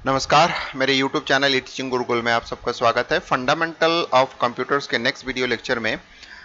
नमस्कार, मेरे YouTube channel ई teaching Gurukul में आप सबका स्वागत है। फंडामेंटल ऑफ कंप्यूटर्स के नेक्स्ट वीडियो लेक्चर में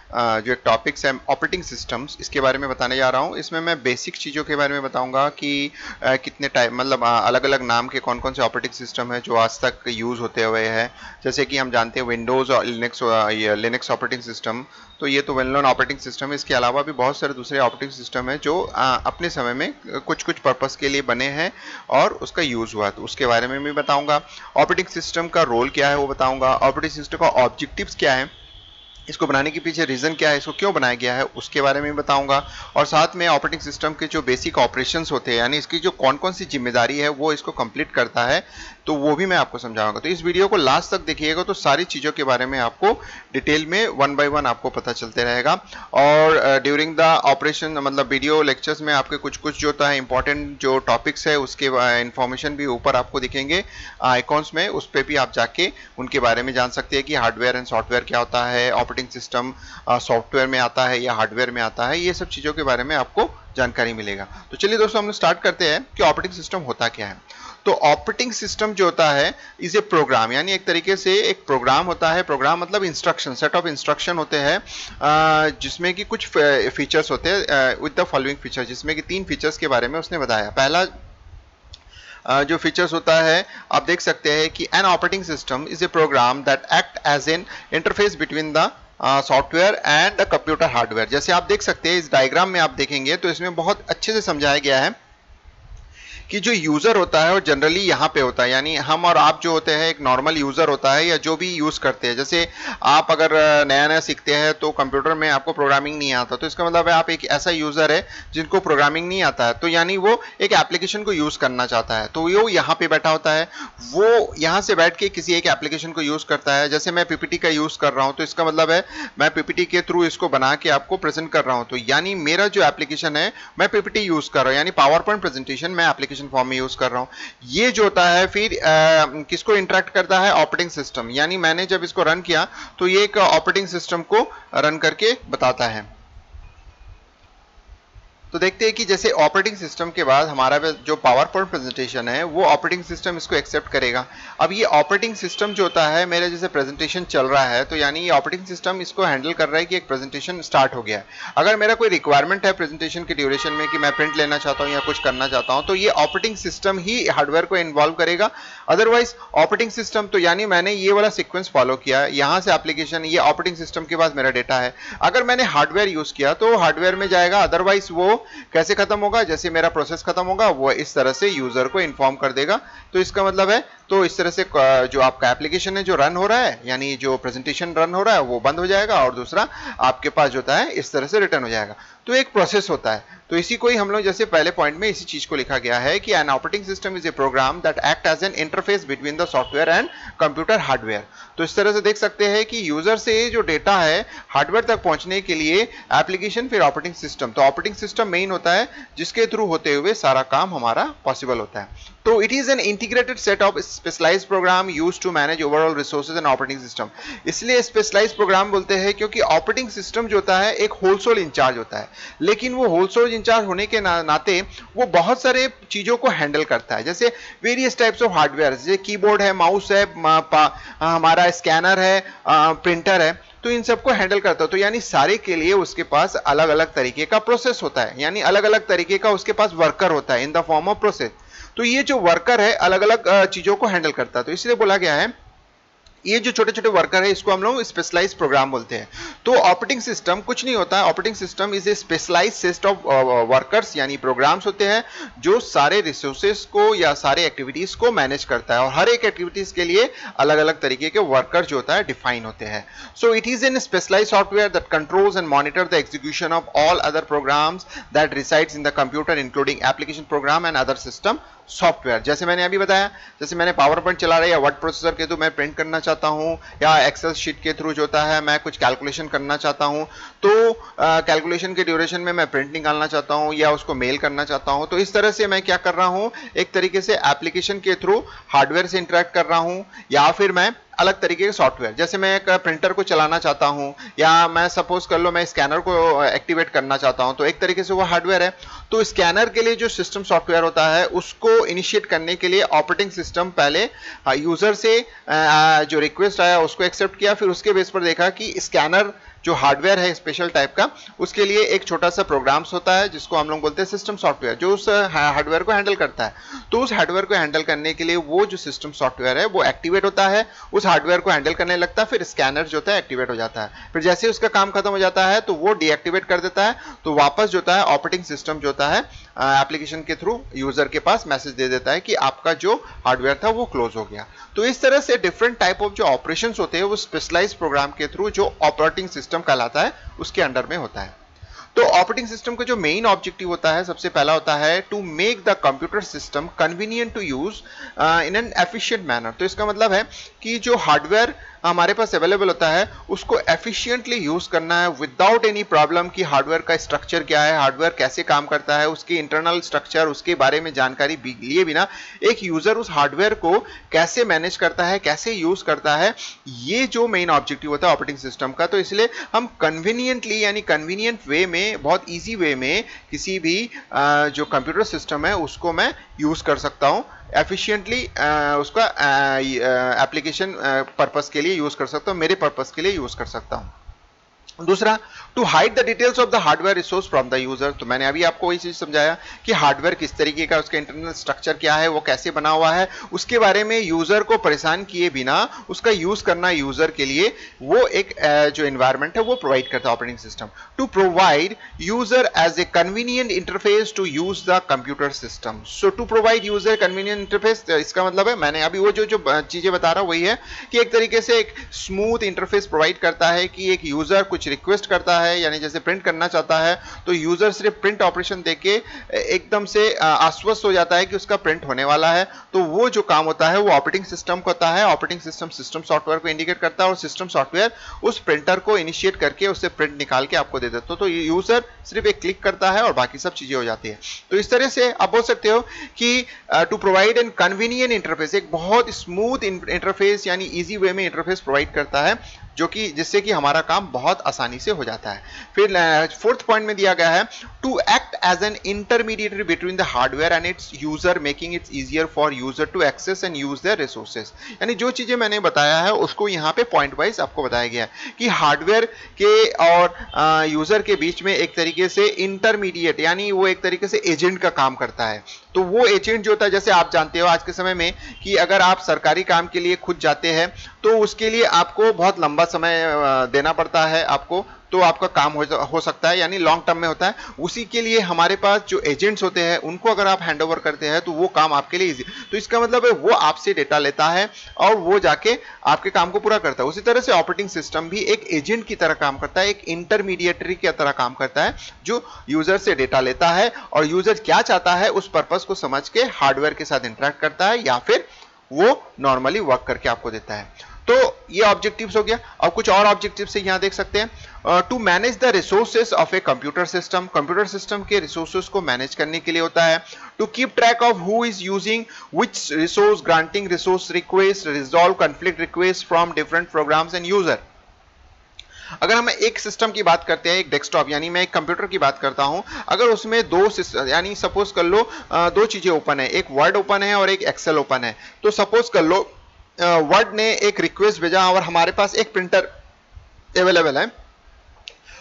जो एक टॉपिक्स है ऑपरेटिंग सिस्टम्स, इसके बारे में बताने जा रहा हूँ। इसमें मैं बेसिक चीज़ों के बारे में बताऊंगा कि कितने टाइप मतलब अलग अलग नाम के कौन कौन से ऑपरेटिंग सिस्टम है जो आज तक यूज़ होते हुए हैं। जैसे कि हम जानते हैं विंडोज़ और लिनक्स ऑपरेटिंग सिस्टम, तो ये तो वेल नोन ऑपरेटिंग सिस्टम है। इसके अलावा भी बहुत सारे दूसरे ऑपरेटिंग सिस्टम है जो अपने समय में कुछ कुछ पर्पस के लिए बने हैं और उसका यूज़ हुआ, तो उसके बारे में भी बताऊंगा। ऑपरेटिंग सिस्टम का रोल क्या है वो बताऊंगा। ऑपरेटिंग सिस्टम का ऑब्जेक्टिव्स क्या है, इसको बनाने के पीछे रीजन क्या है, इसको क्यों बनाया गया है, उसके बारे में बताऊंगा। और साथ में ऑपरेटिंग सिस्टम के जो बेसिक ऑपरेशंस होते हैं, यानी इसकी जो कौन कौन सी जिम्मेदारी है वो इसको कंप्लीट करता है, तो वो भी मैं आपको समझाऊंगा। तो इस वीडियो को लास्ट तक देखिएगा तो सारी चीज़ों के बारे में आपको डिटेल में वन बाय वन आपको पता चलते रहेगा। और ड्यूरिंग द ऑपरेशन मतलब वीडियो लेक्चर्स में आपके कुछ कुछ जो होता है इंपॉर्टेंट जो टॉपिक्स है उसके इंफॉर्मेशन भी ऊपर आपको दिखेंगे आइकॉन्स में, उस पर भी आप जाके उनके बारे में जान सकते हैं कि हार्डवेयर एंड सॉफ्टवेयर क्या होता है, ऑपरेटिंग सिस्टम सॉफ्टवेयर में आता है या हार्डवेयर में आता है, ये सब चीज़ों के बारे में आपको जानकारी मिलेगा। तो चलिए दोस्तों हम स्टार्ट करते हैं कि ऑपरेटिंग सिस्टम होता क्या है। तो ऑपरेटिंग सिस्टम जो होता है इज ए प्रोग्राम, यानी एक तरीके से एक प्रोग्राम होता है। प्रोग्राम मतलब इंस्ट्रक्शन, सेट ऑफ इंस्ट्रक्शन होते हैं जिसमें कि कुछ फीचर्स होते हैं विद द फॉलोइंग फीचर, जिसमें कि 3 फीचर्स के बारे में उसने बताया। पहला जो फीचर्स होता है आप देख सकते हैं कि an operating system is a program that act as an interface between the software and the computer hardware. जैसे आप देख सकते हैं इस डायग्राम में आप देखेंगे तो इसमें बहुत अच्छे से समझाया गया है कि जो यूजर होता है वो जनरली यहाँ पे होता है, यानी हम और आप जो होते हैं एक नॉर्मल यूजर होता है या जो भी यूज करते हैं। जैसे आप अगर नया नया सीखते हैं तो कंप्यूटर में आपको प्रोग्रामिंग नहीं आता, तो इसका मतलब है आप एक ऐसा यूजर है जिनको प्रोग्रामिंग नहीं आता है, तो यानी वो एक एप्लीकेशन को यूज करना चाहता है, तो वो यहाँ पे बैठा होता है, वो यहाँ से बैठ के किसी एक एप्लीकेशन को यूज करता है। जैसे मैं पीपीटी का यूज कर रहा हूँ तो इसका मतलब है मैं पीपीटी के थ्रू इसको बना के आपको प्रेजेंट कर रहा हूँ, तो यानी मेरा जो एप्लीकेशन है मैं यूज कर रहा हूँ, यानी पावर पॉइंट प्रेजेंटेशन मैं एप्लीकेशन फॉर्म में यूज कर रहा हूं। ये जो होता है फिर किसको इंटरेक्ट करता है, ऑपरेटिंग सिस्टम, यानी मैंने जब इसको रन किया तो ये एक ऑपरेटिंग सिस्टम को रन करके बताता है। तो देखते हैं कि जैसे ऑपरेटिंग सिस्टम के बाद हमारा जो पावर पॉइंट प्रेजेंटेशन है वो ऑपरेटिंग सिस्टम इसको एक्सेप्ट करेगा। अब ये ऑपरेटिंग सिस्टम जो होता है मेरे जैसे प्रेजेंटेशन चल रहा है, तो यानी ये ऑपरेटिंग सिस्टम इसको हैंडल कर रहा है कि एक प्रेजेंटेशन स्टार्ट हो गया है। अगर मेरा कोई रिक्वायरमेंट है प्रेजेंटेशन के ड्यूरेशन में कि मैं प्रिंट लेना चाहता हूँ या कुछ करना चाहता हूँ, तो ये ऑपरेटिंग सिस्टम ही हार्डवेयर को इन्वॉल्व करेगा। अदरवाइज ऑपरेटिंग सिस्टम, तो यानी मैंने ये वाला सीक्वेंस फॉलो किया, यहाँ से एप्लीकेशन, ये ऑपरेटिंग सिस्टम के पास मेरा डेटा है। अगर मैंने हार्डवेयर यूज किया तो हार्डवेयर में जाएगा, अदरवाइज वो कैसे खत्म होगा, जैसे मेरा प्रोसेस खत्म होगा वो इस तरह से यूजर को इन्फॉर्म कर देगा। तो इसका मतलब है तो इस तरह से जो आपका एप्लीकेशन है जो रन हो रहा है, यानी जो प्रेजेंटेशन रन हो रहा है वो बंद हो जाएगा और दूसरा आपके पास जो होता है इस तरह से रिटर्न हो जाएगा। तो एक प्रोसेस होता है, तो इसी को ही हम लोग जैसे पहले पॉइंट में इसी चीज को लिखा गया है कि an operating system is a program that act as an interface between the software and computer hardware. तो इस तरह से देख सकते हैं कि यूजर से जो डेटा है हार्डवेयर तक पहुंचने के लिए एप्लीकेशन फिर ऑपरेटिंग सिस्टम, तो ऑपरेटिंग सिस्टम मेन होता है जिसके थ्रू होते हुए सारा काम हमारा पॉसिबल होता है। तो it is an integrated set of specialised program used to manage overall resources and operating system. इसलिए स्पेशलाइज्ड प्रोग्राम बोलते हैं क्योंकि ऑपरेटिंग सिस्टम जो होता है एक होलसेल इंचार्ज होता है, लेकिन वो होलसेल इंचार्ज होने के नाते वो बहुत सारे चीजों को हैंडल करता है। जैसे वेरियस टाइप्स ऑफ हार्डवेयर, जैसे कीबोर्ड है, माउस है, हमारा स्कैनर है, प्रिंटर है, तो इन सबको हैंडल करता है। तो यानी सारे के लिए उसके पास अलग अलग तरीके का प्रोसेस होता है, यानी अलग अलग तरीके का उसके पास वर्कर होता है in the form of process. तो ये जो वर्कर है अलग अलग चीजों को हैंडल करता है, तो इसलिए बोला गया है ये जो छोटे छोटे वर्कर है इसको हम लोग स्पेशलाइज प्रोग्राम बोलते हैं। तो ऑपरेटिंग सिस्टम कुछ नहीं होता है, operating system is a specialise set of workers, यानी प्रोग्राम्स होते हैं जो सारे रिसोर्सेज को या सारे एक्टिविटीज को मैनेज करता है, और हर एक एक्टिविटीज के लिए अलग अलग तरीके के वर्कर जो होता है डिफाइन होते हैं। So it is an specialise software that controls and monitor the execution of all other programs that resides in the computer including application program and other system software. जैसे मैंने अभी बताया, जैसे मैंने पावर पॉइंट चला रहा है या वर्ड प्रोसेसर के थ्रू मैं प्रिंट करना चाहता हूं, या एक्सेल शीट के थ्रू जो होता है मैं कुछ कैलकुलेशन करना चाहता हूं, तो कैलकुलेशन के ड्यूरेशन में मैं प्रिंट निकालना चाहता हूं या उसको मेल करना चाहता हूं, तो इस तरह से मैं क्या कर रहा हूं, एक तरीके से एप्लीकेशन के थ्रू हार्डवेयर से इंटरेक्ट कर रहा हूं, या फिर मैं अलग तरीके के सॉफ्टवेयर, जैसे मैं एक प्रिंटर को चलाना चाहता हूं या मैं सपोज कर लो मैं स्कैनर को एक्टिवेट करना चाहता हूं, तो एक तरीके से वो हार्डवेयर है। तो स्कैनर के लिए जो सिस्टम सॉफ्टवेयर होता है उसको इनिशिएट करने के लिए ऑपरेटिंग सिस्टम पहले यूजर से जो रिक्वेस्ट आया उसको एक्सेप्ट किया, फिर उसके बेस पर देखा कि स्कैनर जो हार्डवेयर है स्पेशल टाइप का, उसके लिए एक छोटा सा प्रोग्राम्स होता है जिसको हम लोग बोलते हैं सिस्टम सॉफ्टवेयर, जो उस हार्डवेयर को हैंडल करता है। तो उस हार्डवेयर को हैंडल करने के लिए वो जो सिस्टम सॉफ्टवेयर है वो एक्टिवेट होता है, उस हार्डवेयर को हैंडल करने लगता है, फिर स्कैनर जो होता है एक्टिवेट हो जाता है। फिर जैसे उसका काम खत्म हो जाता है तो वो डीएक्टिवेट कर देता है, तो वापस जो होता है ऑपरेटिंग सिस्टम जो होता है एप्लीकेशन के थ्रू यूजर के पास मैसेज दे देता है कि आपका जो हार्डवेयर था वो क्लोज हो गया। तो इस तरह से डिफरेंट टाइप ऑफ जो ऑपरेशंस होते हैं वो स्पेशलाइज्ड प्रोग्राम के थ्रू जो ऑपरेटिंग सिस्टम कहलाता है उसके अंडर में होता है। तो ऑपरेटिंग सिस्टम का जो मेन ऑब्जेक्टिव होता है, सबसे पहला होता है to make the computer system convenient to use in an efficient manner. तो इसका मतलब है कि जो हार्डवेयर हमारे पास अवेलेबल होता है उसको एफिशिएंटली यूज करना है विदाउट एनी प्रॉब्लम कि हार्डवेयर का स्ट्रक्चर क्या है, हार्डवेयर कैसे काम करता है, उसके इंटरनल स्ट्रक्चर उसके बारे में जानकारी लिए बिना एक यूजर उस हार्डवेयर को कैसे मैनेज करता है, कैसे यूज करता है, ये जो मेन ऑब्जेक्टिव होता है ऑपरेटिंग सिस्टम का। तो इसलिए हम कन्वीनियंटली यानी कन्वीनियंट वे में, बहुत ईजी वे में किसी भी जो कंप्यूटर सिस्टम है उसको मैं यूज कर सकता हूं, एफिशिएंटली उसका एप्लीकेशन पर्पस के लिए यूज कर सकता हूं, मेरे पर्पस के लिए यूज कर सकता हूं। दूसरा, to hide the details of the hardware resource from the user. तो मैंने अभी आपको वही चीज समझाया कि हार्डवेयर किस तरीके का, उसका इंटरनल स्ट्रक्चर क्या है, वो कैसे बना हुआ है, उसके बारे में यूजर को परेशान किए बिना उसका यूज करना यूजर के लिए वो एक जो एनवायरनमेंट है वो प्रोवाइड करता है operating system, to provide user as a convenient interface to use the computer system. So to provide user convenient interface, इसका मतलब है मैंने अभी वो जो चीजें बता रहा हूं वही है कि एक तरीके से एक स्मूथ इंटरफेस प्रोवाइड करता है कि एक यूजर कुछ रिक्वेस्ट करता है, यानी जैसे प्रिंट करना चाहता है तो यूजर सिर्फ प्रिंट ऑपरेशन देके एकदम से आश्वस्त हो जाता है कि उसका प्रिंट होने वाला है। तो वो जो काम होता है वो ऑपरेटिंग सिस्टम को होता है, ऑपरेटिंग सिस्टम सिस्टम सॉफ्टवेयर को इंडिकेट करता है और सिस्टम सॉफ्टवेयर उस प्रिंटर को इनिशिएट करके उससे प्रिंट निकाल के आपको दे देता है। तो यूजर सिर्फ एक क्लिक करता है और बाकी सब चीजें हो जाती है। तो इस तरह से आप बोल सकते हो कि to provide an convenient interface, एक बहुत स्मूथ इंटरफेस यानी इजी वे में इंटरफेस प्रोवाइड करता है, जो कि जिससे कि हमारा काम बहुत आसानी से हो जाता है। फिर फोर्थ पॉइंट में दिया गया है to act as an intermediatory between the hardware and its user, making its easier for user to access and use their resources. यानी जो चीजें मैंने बताया है उसको यहाँ पे पॉइंट वाइज आपको बताया गया है कि हार्डवेयर के और यूजर के बीच में एक तरीके से इंटरमीडिएट यानी वो एक तरीके से एजेंट का काम करता है। तो वो एजेंट जो होता है, जैसे आप जानते हो आज के समय में कि अगर आप सरकारी काम के लिए खुद जाते हैं तो उसके लिए आपको बहुत लंबा समय देना पड़ता है आपको, तो आपका काम हो सकता है यानी लॉन्ग टर्म में होता है। उसी के लिए हमारे पास जो एजेंट्स होते हैं उनको अगर आप हैंड ओवर करते हैं तो वो काम आपके लिए इजी, तो इसका मतलब है वो आपसे डेटा लेता है और वो जाके आपके काम को पूरा करता है। उसी तरह से ऑपरेटिंग सिस्टम भी एक एजेंट की तरह काम करता है, एक इंटरमीडिएटरी की तरह काम करता है जो यूजर से डेटा लेता है और यूजर क्या चाहता है उस पर्पस को समझ के हार्डवेयर के साथ इंटरेक्ट करता है या फिर वो नॉर्मली वर्क करके आपको देता है। तो ये ऑब्जेक्टिव्स हो गया। अब कुछ और ऑब्जेक्टिव्स से यहां देख सकते हैं, to manage the resources of a computer system, computer system के रिसोर्सेज को मैनेज करने के लिए होता है। To keep track of who is using which resource, granting resource request, resolve conflict request from different programs and user. अगर हम एक सिस्टम की बात करते हैं, एक डेस्कटॉप यानी मैं एक कंप्यूटर की बात करता हूं, अगर उसमें दो यानी सपोज कर लो दो चीजें ओपन है, एक वर्ड ओपन है और एक एक्सेल ओपन है। तो सपोज कर लो वर्ड ने एक रिक्वेस्ट भेजा और हमारे पास एक प्रिंटर अवेलेबल है।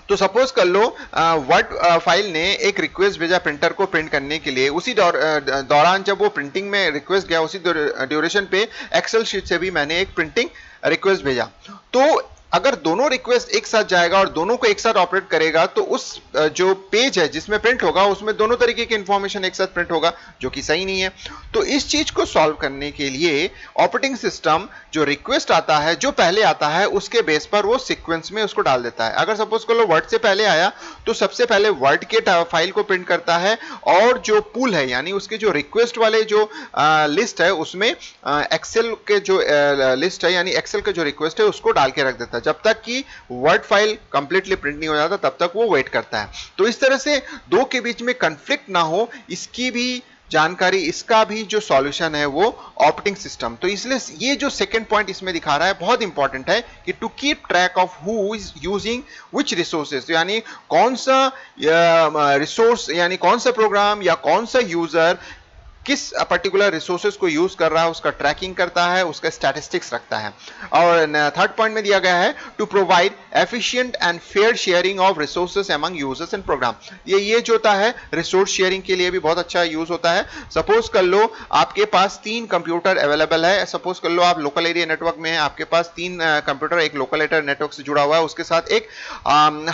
तो सपोज कर लो वर्ड फाइल ने एक रिक्वेस्ट भेजा प्रिंटर को प्रिंट करने के लिए, उसी दौरान जब वो प्रिंटिंग में रिक्वेस्ट गया उसी ड्यूरेशन पे एक्सेल शीट से भी मैंने एक प्रिंटिंग रिक्वेस्ट भेजा। तो अगर दोनों रिक्वेस्ट एक साथ जाएगा और दोनों को एक साथ ऑपरेट करेगा तो उस जो पेज है जिसमें प्रिंट होगा उसमें दोनों तरीके की इंफॉर्मेशन एक साथ प्रिंट होगा, जो कि सही नहीं है। तो इस चीज को सॉल्व करने के लिए ऑपरेटिंग सिस्टम जो रिक्वेस्ट आता है, जो पहले आता है उसके बेस पर वो सीक्वेंस में उसको डाल देता है। अगर सपोज कर लो वर्ड से पहले आया तो सबसे पहले वर्ड के फाइल को प्रिंट करता है और जो पूल है यानी उसके जो रिक्वेस्ट वाले जो लिस्ट है उसमें एक्सेल के जो लिस्ट है यानी एक्सेल का जो रिक्वेस्ट है उसको डाल के रख देता है। जब तक कि वर्ड फाइल कंप्लीटली प्रिंट नहीं हो जाता तब तक वो वेट करता है। तो इस तरह से दो के बीच में कंफ्लिक्ट ना हो इसकी भी जानकारी, इसका भी जो सॉल्यूशन है वो ऑपरेटिंग सिस्टम। तो इसलिए ये जो सेकंड पॉइंट इसमें दिखा रहा है बहुत इंपॉर्टेंट है कि to keep track of who is using which resources, यानी कौन सा रिसोर्स यानी कौन सा प्रोग्राम या कौन सा यूजर किस पर्टिकुलर रिसोर्सेज को यूज कर रहा है उसका ट्रैकिंग करता है, उसका स्टैटिस्टिक्स रखता है। और थर्ड पॉइंट में दिया गया है to provide efficient and fair sharing of resources among users and program. ये जो होता है रिसोर्स शेयरिंग के लिए भी बहुत अच्छा यूज होता है। सपोज कर लो आपके पास 3 कंप्यूटर अवेलेबल है, सपोज कर लो आप लोकल एरिया नेटवर्क में है, आपके पास 3 कंप्यूटर एक लोकल एरिया नेटवर्क से जुड़ा हुआ है, उसके साथ एक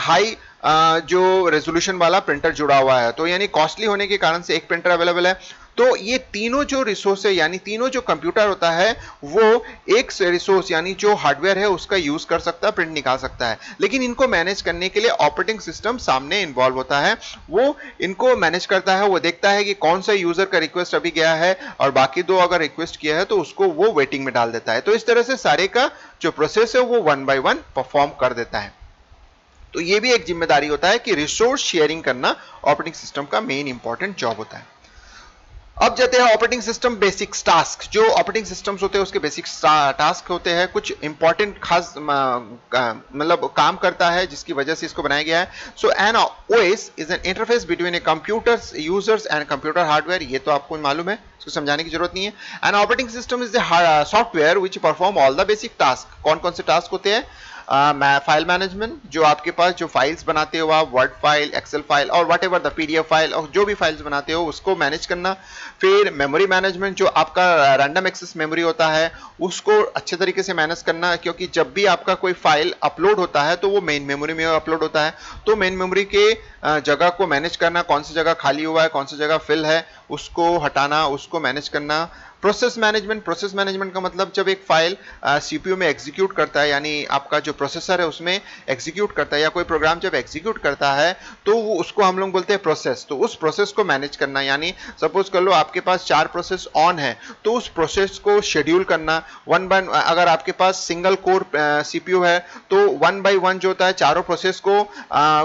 हाई जो रेजोल्यूशन वाला प्रिंटर जुड़ा हुआ है, तो यानी कॉस्टली होने के कारण से एक प्रिंटर अवेलेबल है। तो ये तीनों जो रिसोर्स है यानी तीनों जो कंप्यूटर होता है वो एक रिसोर्स यानी जो हार्डवेयर है उसका यूज कर सकता है, प्रिंट निकाल सकता है, लेकिन इनको मैनेज करने के लिए ऑपरेटिंग सिस्टम सामने इन्वॉल्व होता है। वो इनको मैनेज करता है, वो देखता है कि कौन सा यूजर का रिक्वेस्ट अभी गया है और बाकी 2 अगर रिक्वेस्ट किया है तो उसको वो वेटिंग में डाल देता है। तो इस तरह से सारे का जो प्रोसेस है वो 1 बाय 1 परफॉर्म कर देता है। तो ये भी एक जिम्मेदारी होता है कि रिसोर्स शेयरिंग करना ऑपरेटिंग सिस्टम का मेन इंपॉर्टेंट जॉब होता है। अब जाते हैं ऑपरेटिंग सिस्टम बेसिक्स टास्क। जो ऑपरेटिंग सिस्टम्स होते हैं उसके बेसिक टास्क होते हैं, कुछ इंपॉर्टेंट खास मतलब काम करता है जिसकी वजह से इसको बनाया गया है। So an OS is an interface between a computers users and computer hardware. ये तो आपको मालूम है, इसको समझाने की जरूरत नहीं है। N operating system is the software which perform all the basic task. कौन कौन से टास्क होते हैं? फाइल मैनेजमेंट, जो आपके पास जो फाइल्स बनाते हो आप, वर्ड फाइल, एक्सेल फाइल और what ever the PDF file और जो भी फाइल्स बनाते हो उसको मैनेज करना। फिर मेमोरी मैनेजमेंट, जो आपका रैंडम एक्सेस मेमोरी होता है उसको अच्छे तरीके से मैनेज करना, क्योंकि जब भी आपका कोई फाइल अपलोड होता है तो वो मेन मेमोरी में अपलोड होता है, तो मेन मेमोरी के जगह को मैनेज करना, कौन सी जगह खाली हुआ है, कौन सी जगह फिल है, उसको हटाना, उसको मैनेज करना। प्रोसेस मैनेजमेंट, प्रोसेस मैनेजमेंट का मतलब जब एक फाइल सीपीयू में एग्जीक्यूट करता है यानी आपका जो प्रोसेसर है उसमें एग्जीक्यूट करता है, या कोई प्रोग्राम जब एग्जीक्यूट करता है तो वो उसको हम लोग बोलते हैं प्रोसेस। तो उस प्रोसेस को मैनेज करना, यानी सपोज कर लो आपके पास 4 प्रोसेस ऑन है तो उस प्रोसेस को शेड्यूल करना वन बाय, अगर आपके पास सिंगल कोर सीपीयू है तो 1 बाय 1 जो होता है चारों प्रोसेस को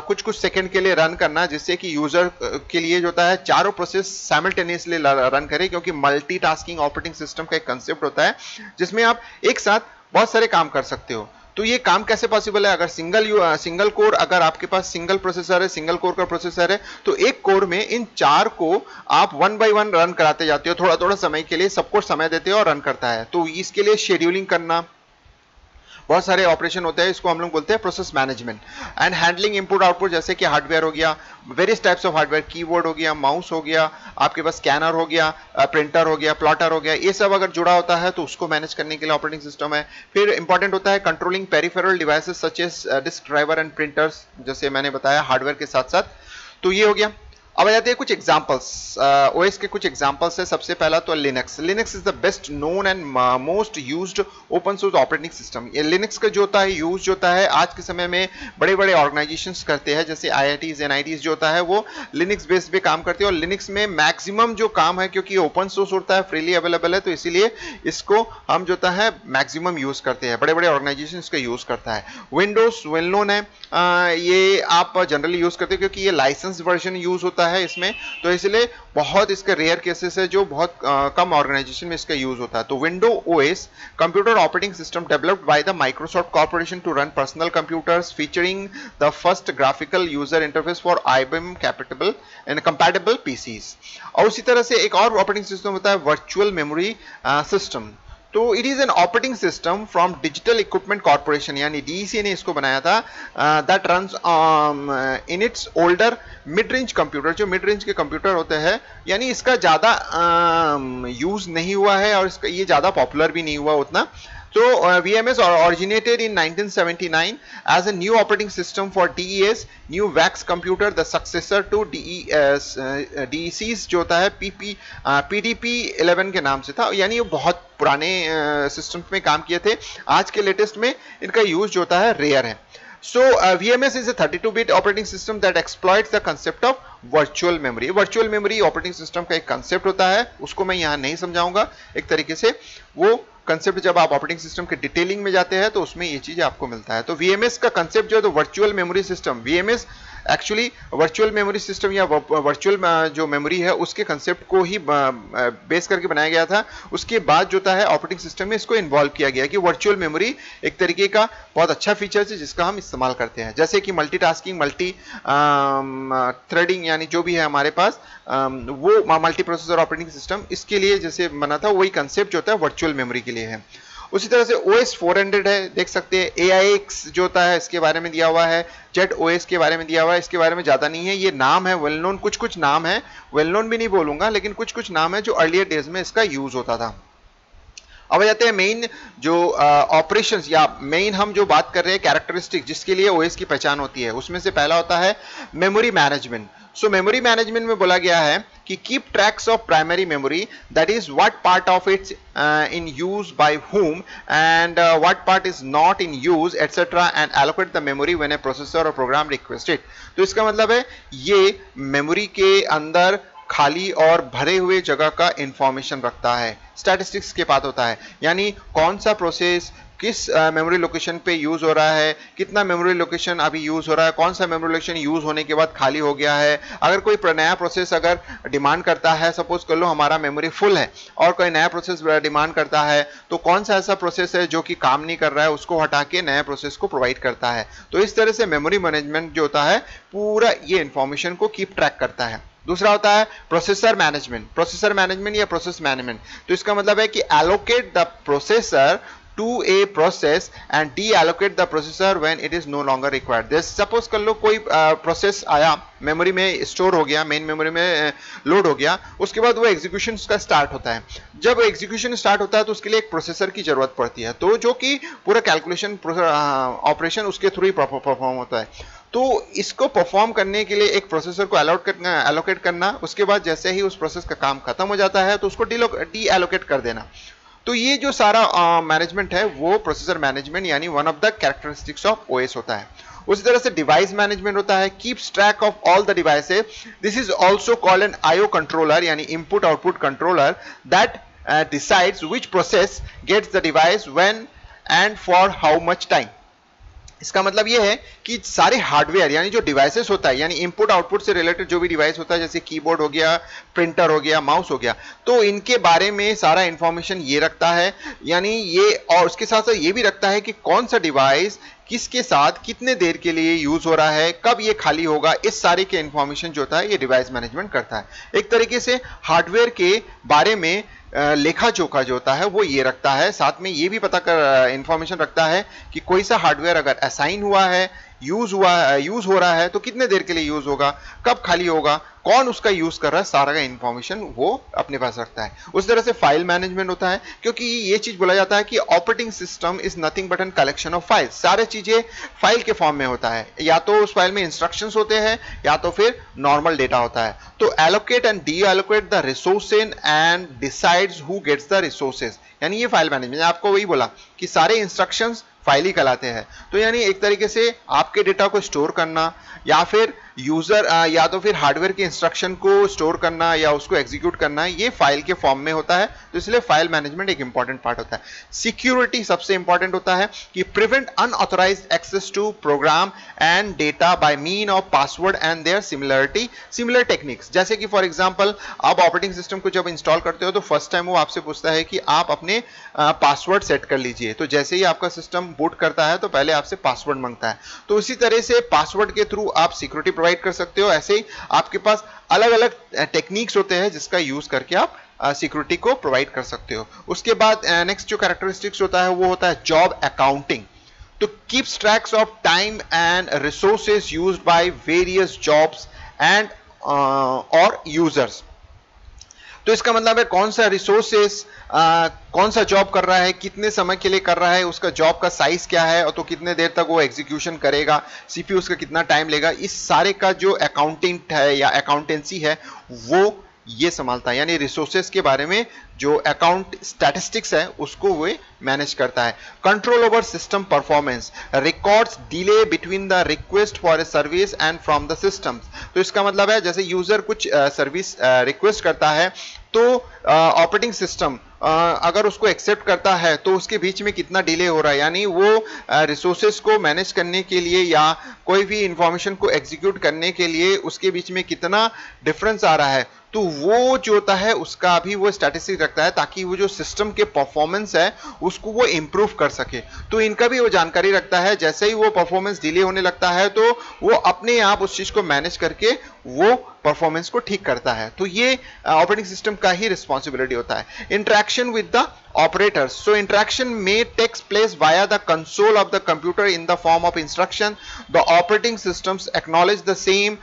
कुछ कुछ सेकंड के लिए रन करना, जिससे कि यूजर के लिए जो होता है चारों प्रोसेस साइमल्टेनियसली रन करे, क्योंकि मल्टीटास्किंग ऑपरेटिंग सिस्टम का एक कंसेप्ट होता है जिसमें आप एक साथ बहुत सारे काम कर सकते हो। तो ये काम कैसे पॉसिबल है? अगर सिंगल कोर, अगर आपके पास सिंगल प्रोसेसर है, सिंगल कोर का प्रोसेसर है, तो एक कोर में इन 4 को आप 1 बाय 1 रन कराते जाते हो, थोड़ा थोड़ा समय के लिए सबको समय देते हो और रन करता है। तो इसके लिए शेड्यूलिंग करना, बहुत सारे ऑपरेशन होते हैं, इसको हम लोग बोलते हैं process management. And handling input output, जैसे कि हार्डवेयर हो गया, various types of hardware, keyboard हो गया, माउस हो गया, आपके पास स्कैनर हो गया, प्रिंटर हो गया, प्लॉटर हो गया, ये सब अगर जुड़ा होता है तो उसको मैनेज करने के लिए ऑपरेटिंग सिस्टम है। फिर इंपॉर्टेंट होता है controlling peripheral devices such as disk driver and printers, जैसे मैंने बताया हार्डवेयर के साथ साथ। तो ये हो गया। अब आ जाते हैं कुछ एग्जांपल्स, ओएस के कुछ एग्जांपल्स है। सबसे पहला तो Linux. Linux is the best known and most used open source operating system. ये लिनक्स का जो होता है यूज जो होता है आज के समय में बड़े बड़े ऑर्गेनाइजेशंस करते हैं, जैसे आईआईटीज एनआईटीज जो होता है वो लिनक्स बेस्ड पे काम करते हैं। और लिनक्स में मैक्सिमम जो काम है, क्योंकि ओपन सोर्स होता है, फ्रीली अवेलेबल है, तो इसीलिए इसको हम जो होता है मैक्सिमम यूज करते हैं, बड़े बड़े ऑर्गेनाइजेशन इसका यूज करता है। विंडोज वेल नोन है, ये आप जनरली यूज करते हैं क्योंकि ये लाइसेंस वर्जन यूज होता है इसमें, तो इसलिए बहुत इसके रेयर केसेस है जो बहुत कम ऑर्गेनाइजेशन में इसका यूज होता है। तो window OS computer operating system developed by the Microsoft corporation to run personal computers, featuring the first graphical user interface for IBM capable and compatible PCs. और उसी तरह से एक और ऑपरेटिंग सिस्टम होता है वर्चुअल मेमोरी सिस्टम। तो it is N operating system from digital equipment corporation, यानी डीईसी ने इसको बनाया था, that runs in its older mid range computer. जो मिड रेंज के कंप्यूटर होते हैं, यानी इसका ज्यादा यूज नहीं हुआ है और इसका ये ज्यादा पॉपुलर भी नहीं हुआ उतना। So VMS originated in 1979 as a new operating system for DES, New VAX computer, the successor to DES, DECs जो होता है PDP-11 के नाम से था, यानी ये बहुत पुराने सिस्टम्स में काम किए थे। आज के लेटेस्ट में इनका यूज जो होता है रेयर है। So VMS is a 32-bit operating system that exploits the concept of virtual memory. Virtual memory operating system का एक concept होता है, उसको मैं यहाँ नहीं समझाऊंगा। एक तरीके से वो कंसेप्ट जब आप ऑपरेटिंग सिस्टम के डिटेलिंग में जाते हैं तो उसमें ये चीज आपको मिलता है। तो VMS का कंसेप्ट जो है तो virtual memory system, VMS actually virtual memory system या वर्चुअल जो मेमोरी है उसके कंसेप्ट को ही बेस करके बनाया गया था। उसके बाद जो है ऑपरेटिंग सिस्टम में इसको इन्वॉल्व किया गया कि वर्चुअल मेमोरी एक तरीके का बहुत अच्छा फीचर है जिसका हम इस्तेमाल करते हैं, जैसे कि मल्टीटास्किंग, मल्टी थ्रेडिंग, यानी जो भी है हमारे पास वो मल्टी प्रोसेसर ऑपरेटिंग सिस्टम इसके लिए जैसे बना था, वही कंसेप्ट जो होता है वर्चुअल मेमोरी के लिए है। उसी तरह से OS 400 है, देख सकते हैं AIX जो होता है इसके बारे में दिया हुआ है, ZOS के बारे में दिया हुआ है, इसके बारे में ज़्यादा नहीं है, ये नाम है वेल नोन, कुछ कुछ नाम है, वेल नोन भी नहीं बोलूंगा लेकिन कुछ कुछ नाम है जो अर्लियर डेज में इसका यूज होता था। अब आ जाते हैं मेन जो ऑपरेशंस या मेन हम जो बात कर रहे हैं कैरेक्टरिस्टिक जिसके लिए OS की पहचान होती है, उसमें से पहला होता है मेमोरी मैनेजमेंट। सो मेमोरी मैनेजमेंट में बोला गया है कि keep tracks of primary memory, that is what part of it's in use by whom and what part is not in use etc and allocate the memory when a processor or program request it। तो इसका मतलब है ये memory के अंदर खाली और भरे हुए जगह का इंफॉर्मेशन रखता है, स्टैटिस्टिक्स के पास होता है, यानी कौन सा प्रोसेस किस मेमोरी लोकेशन पे यूज हो रहा है, कितना मेमोरी लोकेशन अभी यूज हो रहा है, कौन सा मेमोरी लोकेशन यूज होने के बाद खाली हो गया है। अगर कोई नया प्रोसेस अगर डिमांड करता है, सपोज कर लो हमारा मेमोरी फुल है और कोई नया प्रोसेस डिमांड करता है, तो कौन सा ऐसा प्रोसेस है जो कि काम नहीं कर रहा है, उसको हटा के नया प्रोसेस को प्रोवाइड करता है। तो इस तरह से मेमोरी मैनेजमेंट जो होता है पूरा ये इंफॉर्मेशन को कीप ट्रैक करता है। दूसरा होता है प्रोसेसर मैनेजमेंट, प्रोसेसर मैनेजमेंट या प्रोसेस मैनेजमेंट। तो इसका मतलब है कि allocate the processor to a process and deallocate the processor when it is no longer required। जैसे सपोज कर लो कोई प्रोसेस आया, मेमोरी में स्टोर हो गया, मेन मेमोरी में लोड हो गया, उसके बाद वो एग्जीक्यूशन का स्टार्ट होता है। जब एग्जीक्यूशन स्टार्ट होता है तो उसके लिए एक प्रोसेसर की जरूरत पड़ती है, तो जो कि पूरा कैलकुलेशन ऑपरेशन उसके थ्रू ही परफॉर्म होता है। तो इसको परफॉर्म करने के लिए एक प्रोसेसर को एलोकेट करना, उसके बाद जैसे ही उस प्रोसेस का काम खत्म हो जाता है तो उसको डी एलोकेट कर देना। तो ये जो सारा मैनेजमेंट है वो प्रोसेसर मैनेजमेंट यानी one of the characteristics of OS होता है। उसी तरह से डिवाइस मैनेजमेंट होता है, keeps track of all the devices, this is also called an IO controller यानी input output controller that decides which process gets the device when and for how much time. इसका मतलब यह है कि सारे hardware यानी जो डिवाइसेस होता है, यानी इनपुट आउटपुट से रिलेटेड जो भी डिवाइस होता है, जैसे कीबोर्ड हो गया, प्रिंटर हो गया, माउस हो गया, तो इनके बारे में सारा इंफॉर्मेशन ये रखता है, यानी ये, और उसके साथ साथ ये भी रखता है कि कौन सा डिवाइस किसके साथ कितने देर के लिए यूज हो रहा है, कब ये खाली होगा, इस सारे के इंफॉर्मेशन जो होता है ये डिवाइस मैनेजमेंट करता है। एक तरीके से हार्डवेयर के बारे में लेखा जोखा जो होता है वो ये रखता है, साथ में ये भी पता कर इंफॉर्मेशन रखता है कि कोई सा हार्डवेयर अगर असाइन हुआ है, यूज हो रहा है तो कितने देर के लिए यूज होगा, कब खाली होगा, कौन उसका यूज कर रहा है, सारा का इंफॉर्मेशन वो अपने पास रखता है। उस तरह से फाइल मैनेजमेंट होता है, क्योंकि ये चीज बोला जाता है कि operating system is nothing but an collection of file, सारे चीजें फाइल के फॉर्म में होता है, या तो उस फाइल में इंस्ट्रक्शंस होते हैं या तो फिर नॉर्मल डेटा होता है। तो allocate and deallocate the resources and decides who gets the resources, यानी ये फाइल मैनेजमेंट। आपको वही बोला कि सारे इंस्ट्रक्शंस फाइल ही कहलाते हैं। तो यानी एक तरीके से आपके डेटा को स्टोर करना या फिर यूजर या तो फिर हार्डवेयर के इंस्ट्रक्शन को स्टोर करना या उसको एग्जीक्यूट करना, ये फाइल के फॉर्म में होता है, तो इसलिए फाइल मैनेजमेंट एक इंपॉर्टेंट पार्ट होता है। सिक्योरिटी सबसे इंपॉर्टेंट होता है कि prevent unauthorized access to program and data by mean of password and their similar techniques. जैसे कि फॉर एग्जांपल आप ऑपरेटिंग सिस्टम को जब इंस्टॉल करते हो तो फर्स्ट टाइम वो आपसे पूछता है कि आप अपने पासवर्ड सेट कर लीजिए, तो जैसे ही आपका सिस्टम बूट करता है तो पहले आपसे पासवर्ड मांगता है, तो इसी तरह से पासवर्ड के थ्रू आप सिक्योरिटी प्रोवाइड कर सकते हो। ऐसे ही आपके पास अलग अलग टेक्निक्स होते हैं जिसका यूज करके आप सिक्योरिटी को प्रोवाइड कर सकते हो। उसके बाद नेक्स्ट जो कैरेक्टरिस्टिक्स होता है वो होता है जॉब अकाउंटिंग। तो keeps tracks of time and resources used by various jobs and और यूजर्स। तो इसका मतलब है कौन सा रिसोर्सेस कौन सा जॉब कर रहा है, कितने समय के लिए कर रहा है, उसका जॉब का साइज क्या है, और तो कितने देर तक वो एग्जीक्यूशन करेगा, सीपीयू उसका कितना टाइम लेगा, इस सारे का जो अकाउंटिंग है या अकाउंटेंसी है वो ये संभालता है। यानी रिसोर्सेज के बारे में जो अकाउंट स्टैटिस्टिक्स है उसको वो मैनेज करता है। Control over system performance, records delay between the request for a service and from the system. तो इसका मतलब है जैसे यूजर कुछ सर्विस रिक्वेस्ट करता है तो ऑपरेटिंग सिस्टम अगर उसको एक्सेप्ट करता है तो उसके बीच में कितना डिले हो रहा है, यानी वो रिसोर्सेस को मैनेज करने के लिए या कोई भी इंफॉर्मेशन को एग्जीक्यूट करने के लिए उसके बीच में कितना डिफरेंस आ रहा है, तो वो जो होता है उसका भी वो स्टैटिस्टिक रखता है ताकि वो जो सिस्टम के परफॉर्मेंस है उसको वो इंप्रूव कर सके। तो इनका भी वो जानकारी रखता है, जैसे ही वो परफॉर्मेंस डिले होने लगता है तो वो अपने आप उस चीज को मैनेज करके वो परफॉर्मेंस को ठीक करता है। तो ये ऑपरेटिंग सिस्टम का ही रिस्पॉन्सिबिलिटी होता है। Interaction with the operators, so interaction may takes place via the console of the computer in the form of instruction. The operating systems acknowledge the same,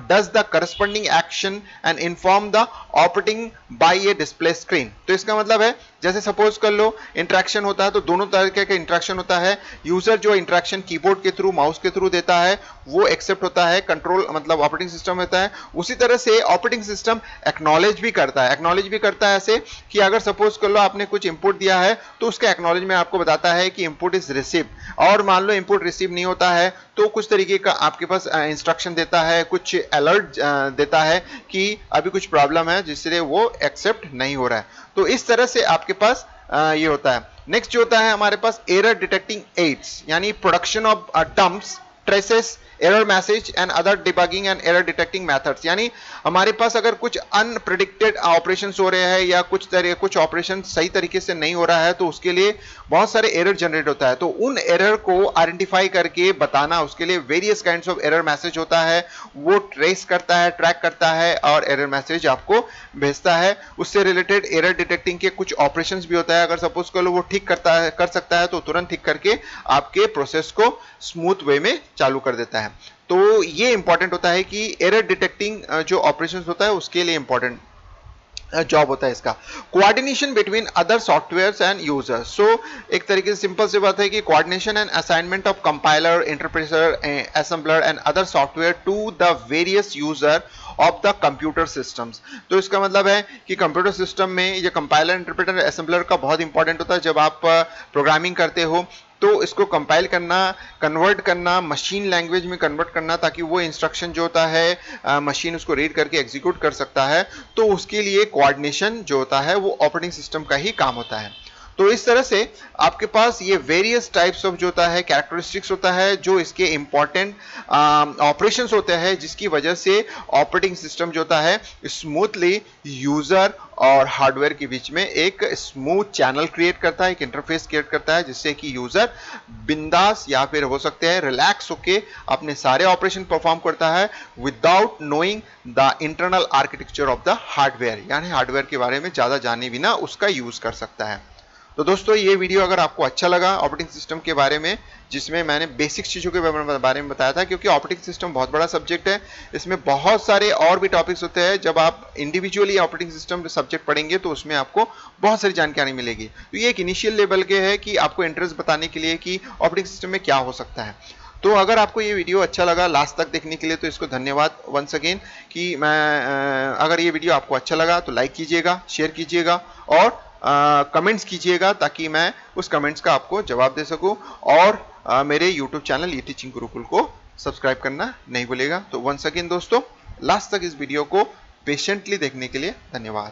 does the corresponding action and inform the operating by a display screen. तो इसका मतलब है जैसे suppose कर लो interaction होता है तो दोनों तरीके का इंटरेक्शन होता है। यूजर जो इंटरेक्शन कीबोर्ड के थ्रू माउस के थ्रू देता है वो एक्सेप्ट होता है, कंट्रोल मतलब ऑपरेटिंग सिस्टम होता है। उसी तरह से ऑपरेटिंग सिस्टम एक्नॉलेज भी करता है। एक्नॉलेज भी करता है ऐसे कि अगर सपोज कर लो आपने कुछ इंपुट दिया है तो उसका एक्नॉलेजमेंट आपको बताता है कि इंपुट इज रिसीव, और मान लो इंपुट रिसीव नहीं होता है तो कुछ तरीके का आपके पास इंस्ट्रक्शन देता है, कुछ अलर्ट देता है कि अभी कुछ प्रॉब्लम है जिससे वो एक्सेप्ट नहीं हो रहा है। तो इस तरह से आपके पास ये होता है। नेक्स्ट जो होता है हमारे पास एरर डिटेक्टिंग एड्स, यानी production of dumps, traces, error message and other debugging and error detecting methods, यानी हमारे पास अगर कुछ अनप्रेडिक्टेड ऑपरेशंस हो रहे हैं या कुछ ऑपरेशन सही तरीके से नहीं हो रहा है तो उसके लिए बहुत सारे एरर जनरेट होता है। तो उन एरर को आइडेंटिफाई करके बताना, उसके लिए various kinds of error message होता है, वो ट्रेस करता है, ट्रैक करता है और एरर मैसेज आपको भेजता है। उससे रिलेटेड एरर डिटेक्टिंग के कुछ ऑपरेशंस भी होता है, अगर सपोज कर लो वो ठीक कर सकता है तो तुरंत ठीक करके आपके प्रोसेस को स्मूथ वे में चालू कर देता है। तो ये इंपॉर्टेंट होता है कि एरर डिटेक्टिंग जो ऑपरेशंस होता है उसके लिए इंपॉर्टेंट जॉब होता है इसका। Coordination between other softwares and users, so एक तरीके से सिंपल सी बात है कि coordination and assignment of compiler, interpreter, assembler and other software to the various user of the computer systems. तो इसका मतलब है कि कंप्यूटर सिस्टम में ये कंपाइलर, इंटरप्रेटर, असेंबलर का बहुत इंपॉर्टेंट होता है। जब आप प्रोग्रामिंग करते हो तो इसको कंपाइल करना, कन्वर्ट करना, मशीन लैंग्वेज में कन्वर्ट करना ताकि वो इंस्ट्रक्शन जो होता है मशीन उसको रीड करके एग्जीक्यूट कर सकता है, तो उसके लिए कोऑर्डिनेशन जो होता है वो ऑपरेटिंग सिस्टम का ही काम होता है। तो इस तरह से आपके पास ये वेरियस टाइप्स ऑफ जो होता है कैरेक्टरिस्टिक्स होता है जो इसके इंपॉर्टेंट ऑपरेशंस होते हैं जिसकी वजह से ऑपरेटिंग सिस्टम जो होता है स्मूथली यूजर और हार्डवेयर के बीच में एक स्मूथ चैनल क्रिएट करता है, एक इंटरफेस क्रिएट करता है जिससे कि यूजर बिंदास या फिर हो सकते हैं रिलैक्स होके अपने सारे ऑपरेशन परफॉर्म करता है without knowing the internal architecture of the hardware, यानी हार्डवेयर के बारे में ज्यादा जाने बिना उसका यूज कर सकता है। तो दोस्तों ये वीडियो अगर आपको अच्छा लगा ऑपरेटिंग सिस्टम के बारे में, जिसमें मैंने बेसिक चीज़ों के बारे में बताया था, क्योंकि ऑपरेटिंग सिस्टम बहुत बड़ा सब्जेक्ट है, इसमें बहुत सारे और भी टॉपिक्स होते हैं। जब आप इंडिविजुअली ऑपरेटिंग सिस्टम सब्जेक्ट पढ़ेंगे तो उसमें आपको बहुत सारी जानकारी मिलेगी। तो ये एक इनिशियल लेवल के है कि आपको इंटरेस्ट बताने के लिए कि ऑपरेटिंग सिस्टम में क्या हो सकता है। तो अगर आपको ये वीडियो अच्छा लगा लास्ट तक देखने के लिए तो इसको धन्यवाद वंस अगेन। कि मैं अगर ये वीडियो आपको अच्छा लगा तो लाइक कीजिएगा, शेयर कीजिएगा और कमेंट्स कीजिएगा ताकि मैं उस कमेंट्स का आपको जवाब दे सकूं, और मेरे YouTube चैनल ई टीचिंग गुरुकुल को सब्सक्राइब करना नहीं भूलेगा। तो वंस अगेन दोस्तों लास्ट तक इस वीडियो को पेशेंटली देखने के लिए धन्यवाद।